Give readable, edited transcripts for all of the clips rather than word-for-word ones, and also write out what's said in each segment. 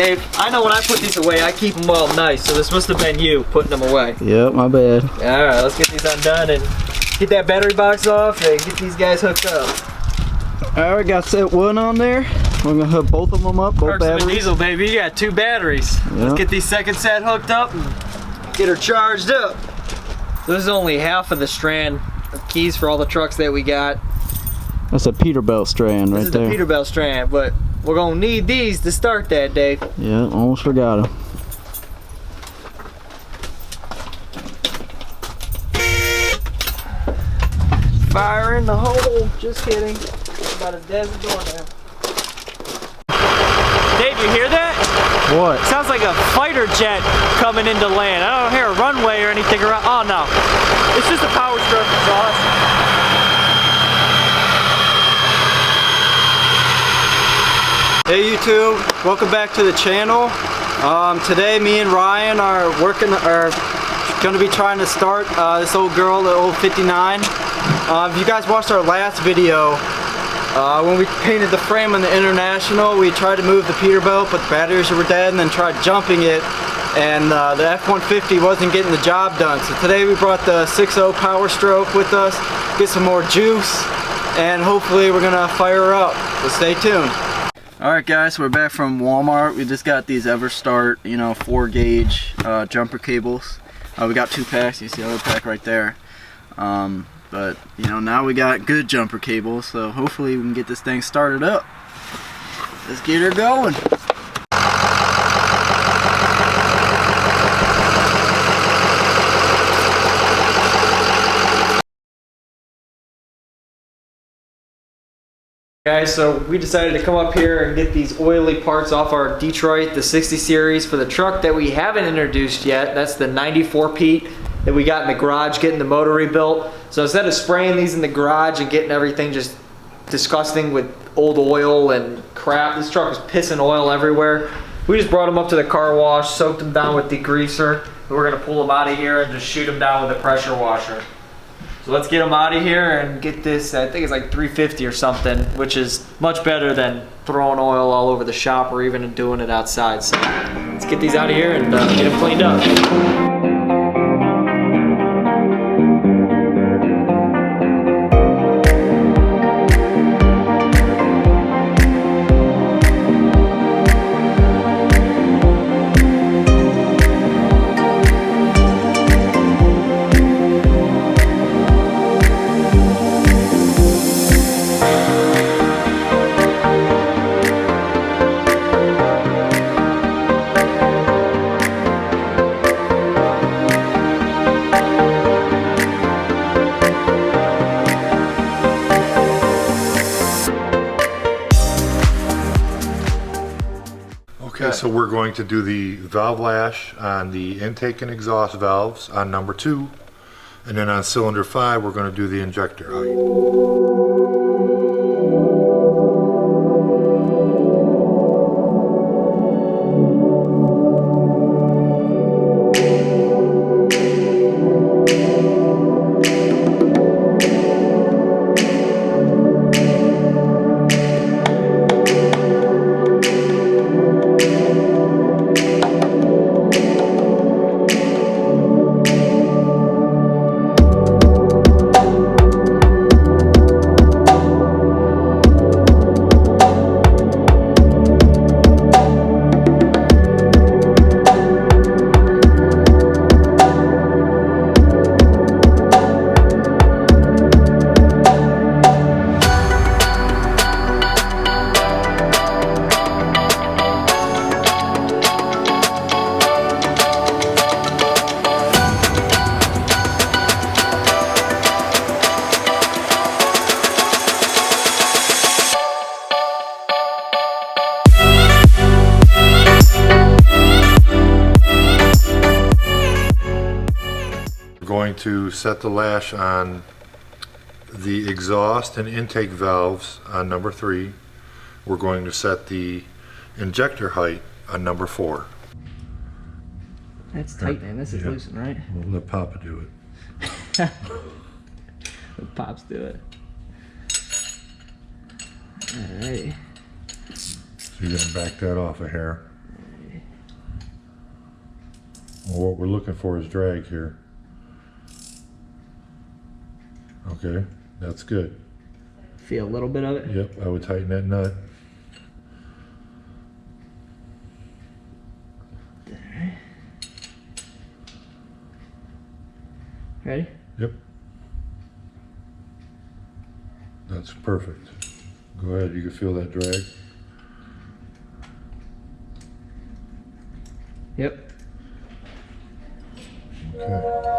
Dave, I know when I put these away, I keep them all nice, so this must have been you putting them away. Yep, my bad. Alright, let's get these undone and get that battery box off and get these guys hooked up. Alright, got set one on there. We're gonna hook both of them up, both batteries. Diesel, baby, you got 2 batteries. Yep. Let's get these second set hooked up and get her charged up. This is only half of the strand of keys for all the trucks that we got. That's a Peterbilt strand right there. This is the Peterbilt strand, but we're gonna need these to start that, Dave. Yeah, almost forgot them. Fire in the hole. Just kidding. About as dead as a doornail. Dave, you hear that? What? Sounds like a fighter jet coming into land. I don't hear a runway or anything around. Oh no, it's just a power stroke exhaust. Hey YouTube, welcome back to the channel. Today me and Ryan are going to be trying to start this old girl, the old 59. If you guys watched our last video, when we painted the frame on the International, we tried to move the Peterbilt, but the batteries were dead, and then tried jumping it, and the F-150 wasn't getting the job done. So today we brought the 6.0 Power Stroke with us, get some more juice, and hopefully we're going to fire her up. So stay tuned. Alright guys, we're back from Walmart. We just got these EverStart, 4-gauge jumper cables. We got 2 packs, you see the other pack right there. But now we got good jumper cables, so hopefully we can get this thing started up. Let's get her going. Guys, so we decided to come up here and get these oily parts off our Detroit, the 60 series for the truck that we haven't introduced yet. That's the 94 Pete that we got in the garage getting the motor rebuilt. So instead of spraying these in the garage and getting everything just disgusting with old oil and crap, this truck is pissing oil everywhere. We just brought them up to the car wash, soaked them down with degreaser, and we're gonna pull them out of here and just shoot them down with a pressure washer. So let's get them out of here and get this, I think it's like 350 or something, which is much better than throwing oil all over the shop or even doing it outside. So let's get these out of here and get them cleaned up. Okay, so we're going to do the valve lash on the intake and exhaust valves on number 2, and then on cylinder 5 we're going to do the injector height. Going to set the lash on the exhaust and intake valves on number 3. We're going to set the injector height on number 4. That's tight, man. This is loosened, right? We'll let Papa do it. Let Pops do it. Alright. So you're going to back that off a hair. Well, what we're looking for is drag here. Okay, that's good. Feel a little bit of it? Yep, I would tighten that nut. Ready? Yep. That's perfect. Go ahead, you can feel that drag. Yep. Okay.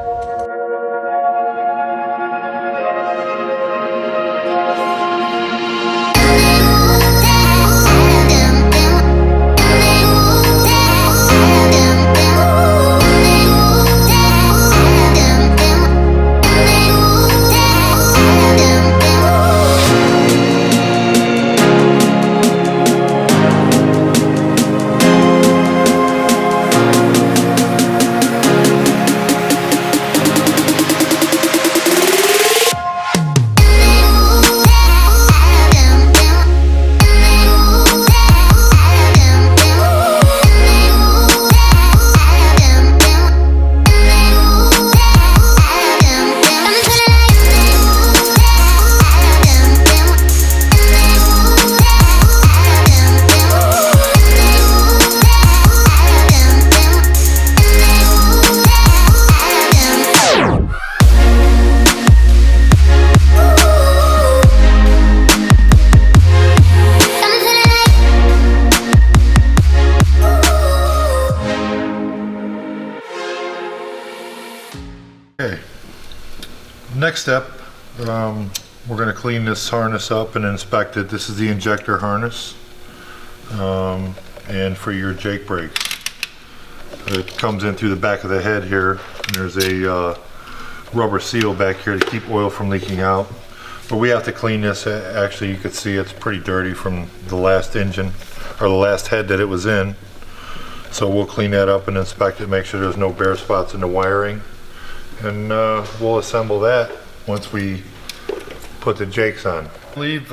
Okay, next step, we're going to clean this harness up and inspect it. This is the injector harness, and for your Jake brakes. It comes in through the back of the head here, and there's a rubber seal back here to keep oil from leaking out. But we have to clean this. Actually, you can see it's pretty dirty from the last engine, or the last head that it was in. So we'll clean that up and inspect it, make sure there's no bare spots in the wiring. And we'll assemble that once we put the Jakes on. I believe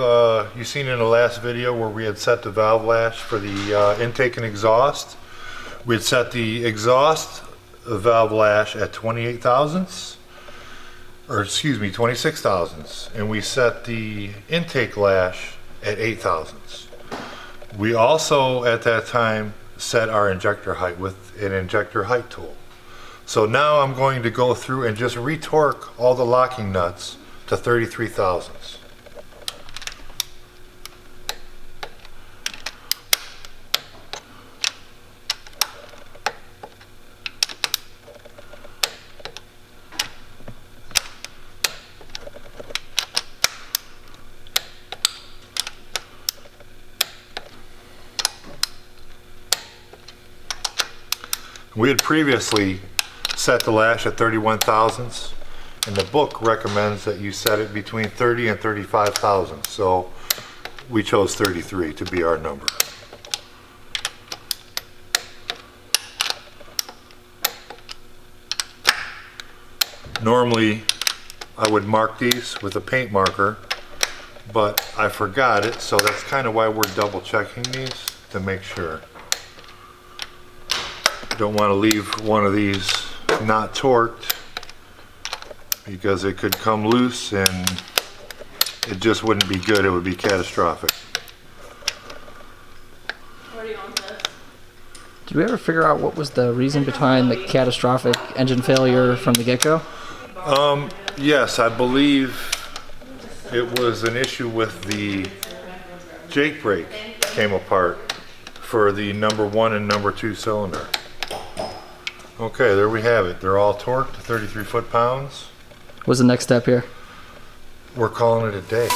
you seen in the last video where we had set the valve lash for the intake and exhaust. We had set the exhaust valve lash at 28 thousandths, or excuse me, 26 thousandths, and we set the intake lash at 8 thousandths. We also at that time set our injector height with an injector height tool. So now I'm going to go through and just retorque all the locking nuts to 33 thousandths. We had previously set the lash at 31 thousandths, and the book recommends that you set it between 30 and 35 thousandths. So we chose 33 to be our number. Normally I would mark these with a paint marker, but I forgot it, so that's kind of why we're double checking these to make sure. Don't want to leave one of these not torqued because it could come loose and it just wouldn't be good. It would be catastrophic. Where do you want this? Did we ever figure out what was the reason behind the catastrophic engine failure from the get-go? Yes, I believe it was an issue with the Jake brake came apart for the number 1 and number 2 cylinder. Okay, there we have it. They're all torqued to 33 foot-pounds. What's the next step here? We're calling it a day.